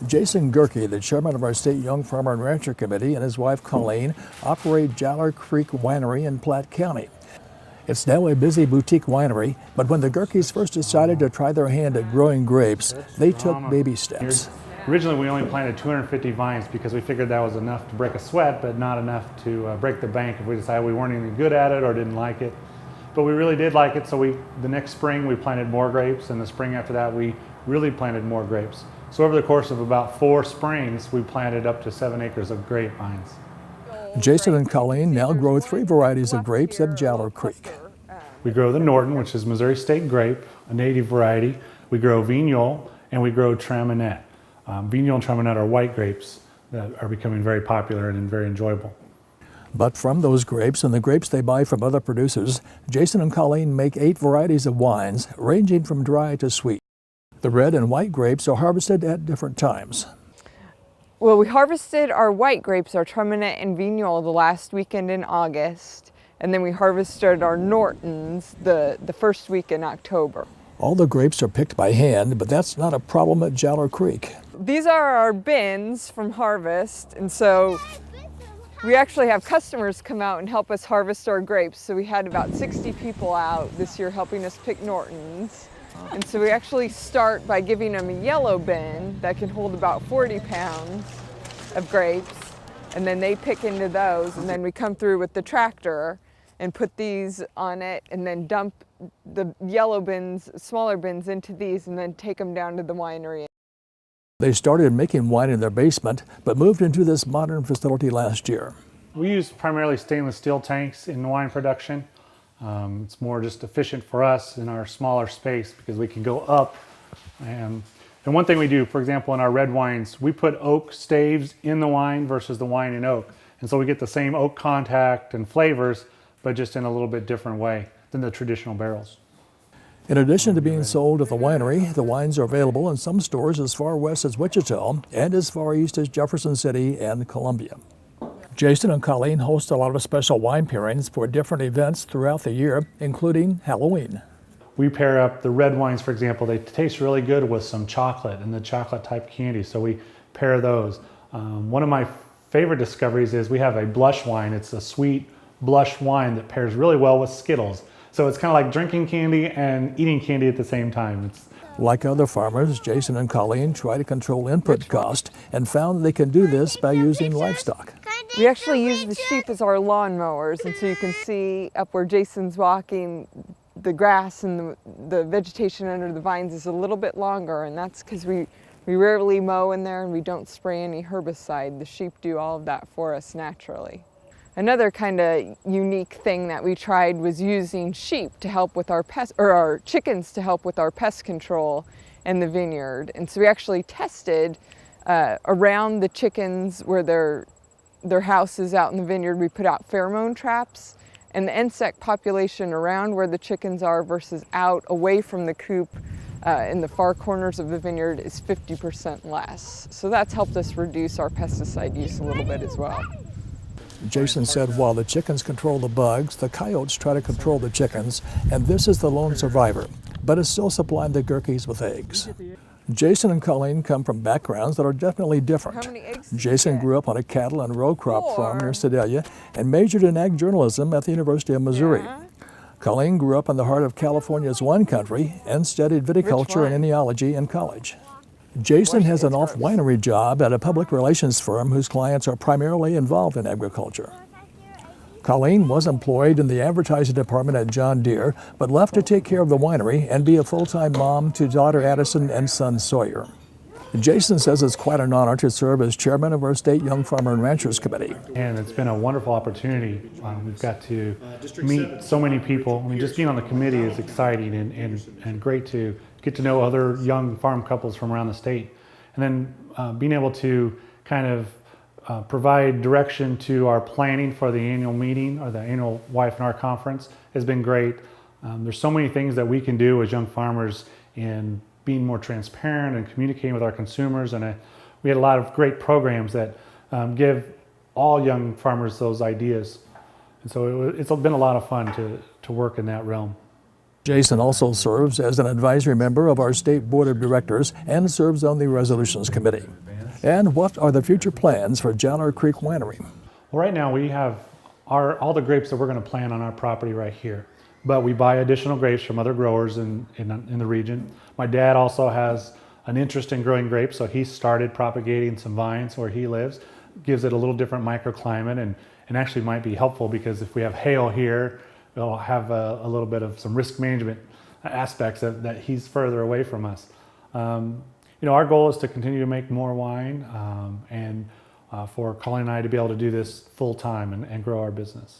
Jason Gerke, the chairman of our State Young Farmer and Rancher Committee, and his wife Colleen operate Jowler Creek Winery in Platte County. It's now a busy boutique winery, but when the Gerkes first decided to try their hand at growing grapes, they took baby steps. Originally, we only planted 250 vines because we figured that was enough to break a sweat, but not enough to break the bank if we decided we weren't even good at it or didn't like it. But we really did like it, so the next spring we planted more grapes, and the spring after that we really planted more grapes. So over the course of about 4 springs, we planted up to 7 acres of grapevines. Jason and Colleen now grow 3 varieties of grapes at Jowler Creek. We grow the Norton, which is Missouri State grape, a native variety. We grow Vignol, and we grow Traminette. Vignol and Traminette are white grapes that are becoming very popular and very enjoyable. But from those grapes and the grapes they buy from other producers, Jason and Colleen make 8 varieties of wines, ranging from dry to sweet. The red and white grapes are harvested at different times. Well, we harvested our white grapes, our Traminette and Vignol, the last weekend in August, and then we harvested our Nortons the first week in October. All the grapes are picked by hand, but that's not a problem at Jowler Creek. These are our bins from harvest, and so we actually have customers come out and help us harvest our grapes. So we had about 60 people out this year helping us pick Nortons. And so we actually start by giving them a yellow bin that can hold about 40 pounds of grapes, and then they pick into those, and then we come through with the tractor and put these on it, and then dump the yellow bins, smaller bins, into these, and then take them down to the winery. They started making wine in their basement, but moved into this modern facility last year. We use primarily stainless steel tanks in wine production. It's more just efficient for us in our smaller space because we can go up. And one thing we do, for example, in our red wines, we put oak staves in the wine versus the wine in oak. And so we get the same oak contact and flavors, but just in a little bit different way than the traditional barrels. In addition to being sold at the winery, the wines are available in some stores as far west as Wichita and as far east as Jefferson City and Columbia. Jason and Colleen host a lot of special wine pairings for different events throughout the year, including Halloween. We pair up the red wines, for example. They taste really good with some chocolate and the chocolate type candy, so we pair those. One of my favorite discoveries is we have a blush wine. It's a sweet blush wine that pairs really well with Skittles. So it's kind of like drinking candy and eating candy at the same time. Like other farmers, Jason and Colleen try to control input cost and found they can do this by using livestock. We actually use the sheep as our lawn mowers, and so you can see up where Jason's walking, the grass and the vegetation under the vines is a little bit longer, and that's because we rarely mow in there and we don't spray any herbicide. The sheep do all of that for us naturally. Another kind of unique thing that we tried was using sheep to help with our our chickens to help with our pest control in the vineyard. And so we actually tested around the chickens where their house is out in the vineyard. We put out pheromone traps, and the insect population around where the chickens are versus out away from the coop in the far corners of the vineyard is 50% less. So that's helped us reduce our pesticide use a little bit as well. Jason said while the chickens control the bugs, the coyotes try to control the chickens, and this is the lone survivor, but is still supplying the Gerkes with eggs. Jason and Colleen come from backgrounds that are definitely different. Jason grew up on a cattle and row crop farm near Sedalia and majored in ag journalism at the University of Missouri. Colleen grew up in the heart of California's wine country and studied viticulture and enology in college. Jason has an off-winery job at a public relations firm whose clients are primarily involved in agriculture. Colleen was employed in the advertising department at John Deere, but left to take care of the winery and be a full-time mom to daughter Addison and son Sawyer. Jason says it's quite an honor to serve as chairman of our State Young Farmer and Ranchers Committee. And it's been a wonderful opportunity. We've got to meet so many people. I mean, just being on the committee is exciting and great to get to know other young farm couples from around the state. And then being able to kind of provide direction to our planning for the annual meeting or the annual Wife and R Conference has been great. There's so many things that we can do as young farmers in being more transparent and communicating with our consumers. And we had a lot of great programs that give all young farmers those ideas. And so it's been a lot of fun to work in that realm. Jason also serves as an advisory member of our state board of directors and serves on the resolutions committee. And what are the future plans for Jowler Creek Winery? Well, right now we have all the grapes that we're going to plant on our property right here. But we buy additional grapes from other growers in the region. My dad also has an interest in growing grapes, so he started propagating some vines where he lives. Gives it a little different microclimate and actually might be helpful because if we have hail here, it'll have a little bit of some risk management aspects that he's further away from us. Our goal is to continue to make more wine and for Colleen and I to be able to do this full time and grow our business.